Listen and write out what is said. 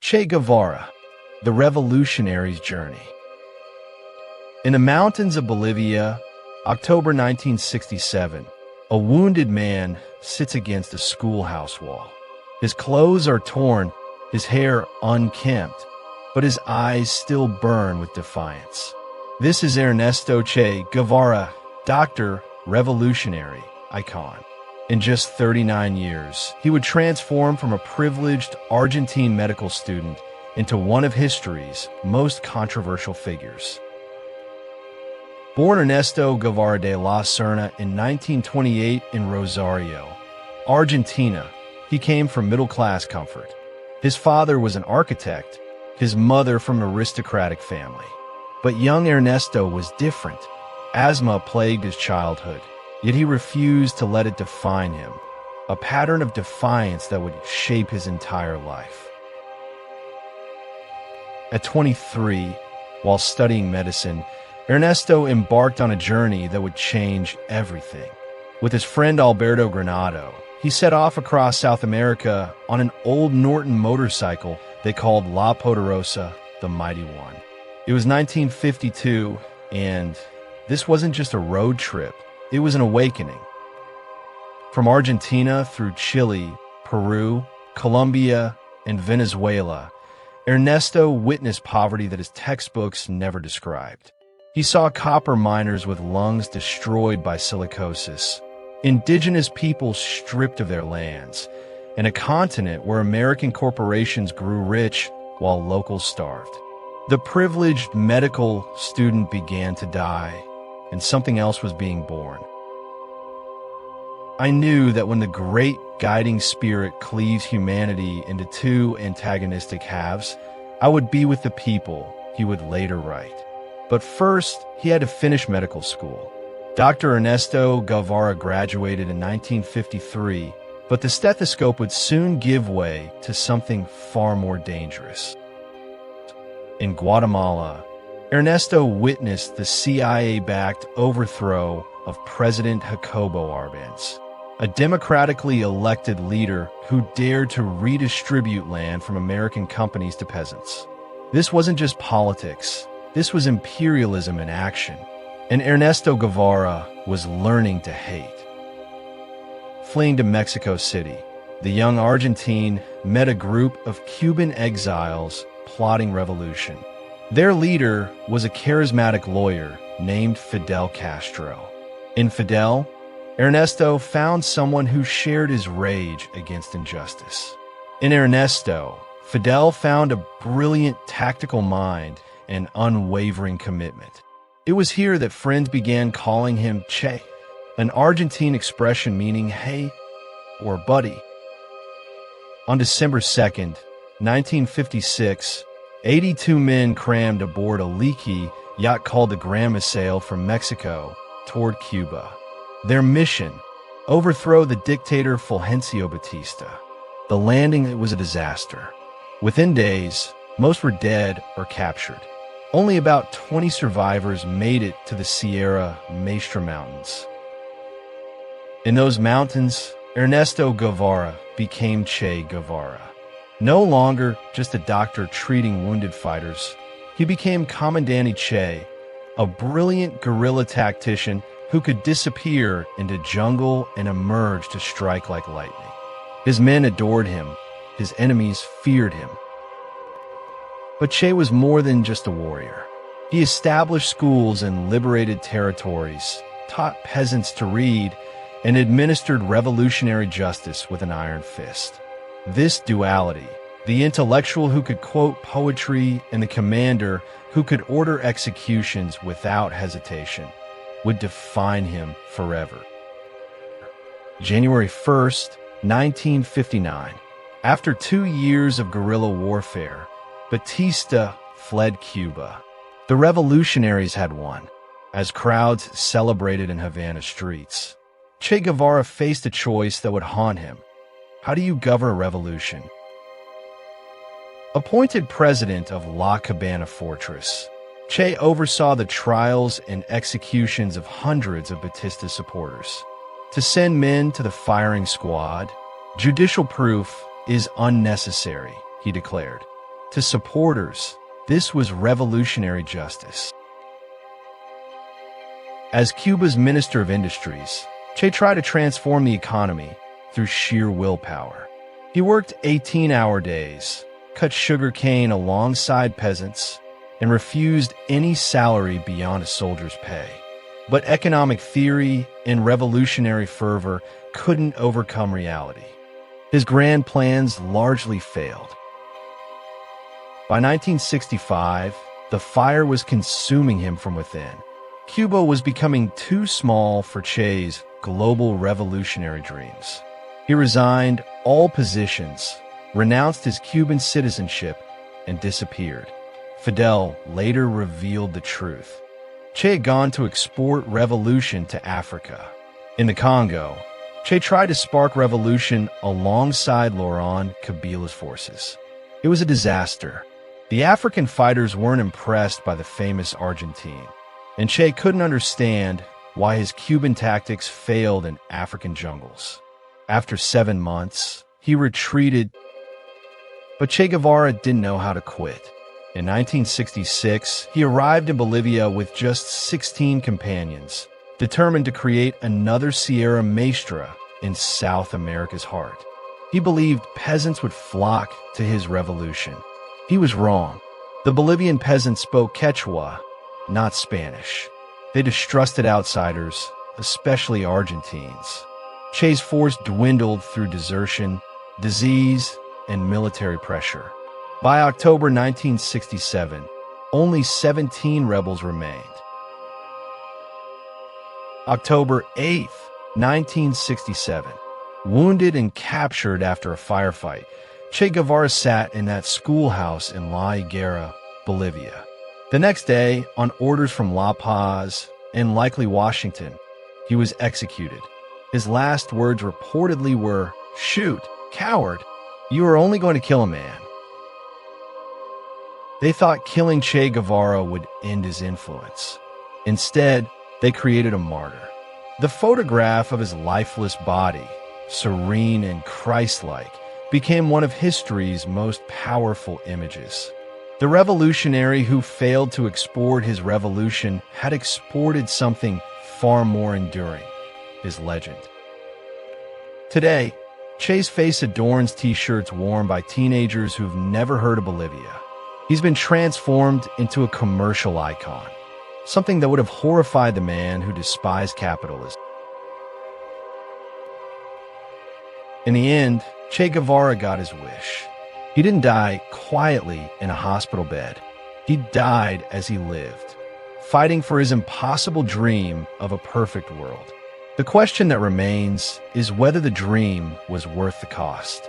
Che Guevara, the revolutionary's journey. In the mountains of Bolivia, October 1967, a wounded man sits against a schoolhouse wall. His clothes are torn, his hair unkempt, but his eyes still burn with defiance. This is Ernesto Che Guevara, doctor, revolutionary, icon. In just 39 years, he would transform from a privileged Argentine medical student into one of history's most controversial figures. Born Ernesto Guevara de la Serna in 1928 in Rosario, Argentina, he came from middle-class comfort. His father was an architect, his mother from an aristocratic family. But young Ernesto was different. Asthma plagued his childhood, yet he refused to let it define him, a pattern of defiance that would shape his entire life. At 23, while studying medicine, Ernesto embarked on a journey that would change everything. With his friend Alberto Granado, he set off across South America on an old Norton motorcycle they called La Poderosa, the Mighty One. It was 1952, and this wasn't just a road trip, it was an awakening. From Argentina through Chile, Peru, Colombia, and Venezuela, Ernesto witnessed poverty that his textbooks never described. He saw copper miners with lungs destroyed by silicosis, indigenous peoples stripped of their lands, and a continent where American corporations grew rich while locals starved. The privileged medical student began to die, and something else was being born. I knew that when the great guiding spirit cleaves humanity into two antagonistic halves, I would be with the people, he would later write. But first, he had to finish medical school. Dr. Ernesto Guevara graduated in 1953, but the stethoscope would soon give way to something far more dangerous. In Guatemala, Ernesto witnessed the CIA-backed overthrow of President Jacobo Arbenz, a democratically elected leader who dared to redistribute land from American companies to peasants. This wasn't just politics, this was imperialism in action, and Ernesto Guevara was learning to hate. Fleeing to Mexico City, the young Argentine met a group of Cuban exiles plotting revolution. Their leader was a charismatic lawyer named Fidel Castro. In Fidel, Ernesto found someone who shared his rage against injustice. In Ernesto, Fidel found a brilliant tactical mind and unwavering commitment. It was here that friends began calling him Che, an Argentine expression meaning hey or buddy. On December 2nd, 1956, 82 men crammed aboard a leaky yacht called the Gran Misael from Mexico toward Cuba. Their mission, overthrow the dictator Fulgencio Batista. The landing was a disaster. Within days, most were dead or captured. Only about 20 survivors made it to the Sierra Maestra Mountains. In those mountains, Ernesto Guevara became Che Guevara. No longer just a doctor treating wounded fighters, he became Comandante Che, a brilliant guerrilla tactician who could disappear into jungle and emerge to strike like lightning. His men adored him, his enemies feared him. But Che was more than just a warrior. He established schools in liberated territories, taught peasants to read, and administered revolutionary justice with an iron fist. This duality, the intellectual who could quote poetry and the commander who could order executions without hesitation, would define him forever. January 1st, 1959. After 2 years of guerrilla warfare, Batista fled Cuba. The revolutionaries had won, as crowds celebrated in Havana streets. Che Guevara faced a choice that would haunt him. How do you govern a revolution? Appointed president of La Cabana Fortress, Che oversaw the trials and executions of hundreds of Batista supporters. To send men to the firing squad, judicial proof is unnecessary, he declared. To supporters, this was revolutionary justice. As Cuba's Minister of Industries, Che tried to transform the economy through sheer willpower. He worked 18-hour days, cut sugarcane alongside peasants, and refused any salary beyond a soldier's pay. But economic theory and revolutionary fervor couldn't overcome reality. His grand plans largely failed. By 1965, the fire was consuming him from within. Cuba was becoming too small for Che's global revolutionary dreams. He resigned all positions, renounced his Cuban citizenship, and disappeared. Fidel later revealed the truth. Che had gone to export revolution to Africa. In the Congo, Che tried to spark revolution alongside Laurent Kabila's forces. It was a disaster. The African fighters weren't impressed by the famous Argentine, and Che couldn't understand why his Cuban tactics failed in African jungles. After 7 months, he retreated, but Che Guevara didn't know how to quit. In 1966, he arrived in Bolivia with just 16 companions, determined to create another Sierra Maestra in South America's heart. He believed peasants would flock to his revolution. He was wrong. The Bolivian peasants spoke Quechua, not Spanish. They distrusted outsiders, especially Argentines. Che's force dwindled through desertion, disease, and military pressure. By October 1967, only 17 rebels remained. October 8, 1967. Wounded and captured after a firefight, Che Guevara sat in that schoolhouse in La Higuera, Bolivia. The next day, on orders from La Paz and likely Washington, he was executed. His last words reportedly were, "Shoot, coward, you are only going to kill a man." They thought killing Che Guevara would end his influence. Instead, they created a martyr. The photograph of his lifeless body, serene and Christ-like, became one of history's most powerful images. The revolutionary who failed to export his revolution had exported something far more enduring, his legend. Today, Che's face adorns t-shirts worn by teenagers who've never heard of Bolivia. He's been transformed into a commercial icon, something that would have horrified the man who despised capitalism. In the end, Che Guevara got his wish. He didn't die quietly in a hospital bed. He died as he lived, fighting for his impossible dream of a perfect world. The question that remains is whether the dream was worth the cost.